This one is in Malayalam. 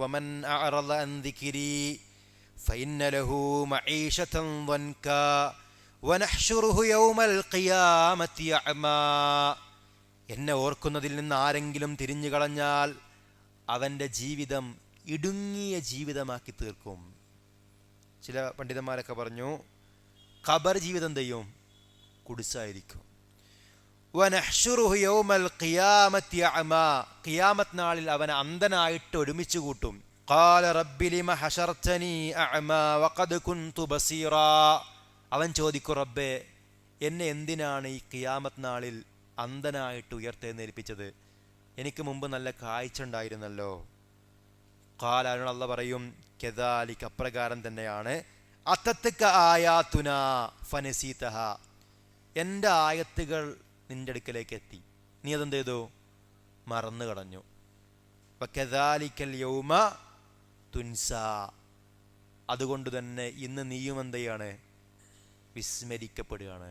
വമൻ അഅറദ അൻ ദിക്രി ഫഇന്ന ലഹു മഈശതൻ ദൻകാ വനഹ്ശുറുഹു യൗമൽ ഖിയാമത്തി അഅമാ. എന്നെ ഓർക്കുന്നതിൽ നിന്ന് ആരെങ്കിലും തിരിഞ്ഞു കളഞ്ഞാൽ അവൻ്റെ ജീവിതം ഇടുങ്ങിയ ജീവിതമാക്കി തീർക്കും. ചില പണ്ഡിതന്മാരൊക്കെ പറഞ്ഞു ഖബർ ജീവിതം എന്ത് ചെയ്യും? കുടിസായിരിക്കും. വനഹ്ശുറുഹു യൗമൽ ഖിയാമത്തി അഅമാ, ഖിയാമത്ത് നാളിൽ അവനെ അന്ധനായിട്ട് ഒരുമിച്ച് കൂട്ടും. ഖാല റബ്ബി ലിമ ഹശർതനി അഅമാ വഖദ് കുൻതു ബസീറാ. അവൻ ചോദിക്കും, റബ്ബേ എന്നെ എന്തിനാണ് ഈ ഖിയാമത്ത് നാളിൽ അന്ധനായിട്ട് ഉയർത്തെഴുന്നേൽപ്പിച്ചത്? എനിക്ക് മുമ്പ് നല്ല കാഴ്ച ഉണ്ടായിരുന്നല്ലോ. ഖാല, അതിനോട് അല്ലാഹ് പറയും, കദാലിക, അപ്രകാരം തന്നെയാണ്, അത്തത്ക ആയാതുന ഫനസീതഹ, എൻ്റെ ആയത്തുകൾ നിന്റെ അടുക്കലേക്ക് എത്തി, നീ അതെന്ത് ചെയ്തു? മറന്നു കളഞ്ഞു. വകദാലികൽ യൗമ തുൻസാ, അതുകൊണ്ട് തന്നെ ഇന്ന് നീയും എന്ത് ചെയ്യാണ്? വിസ്മരിക്കപ്പെടുകയാണ്.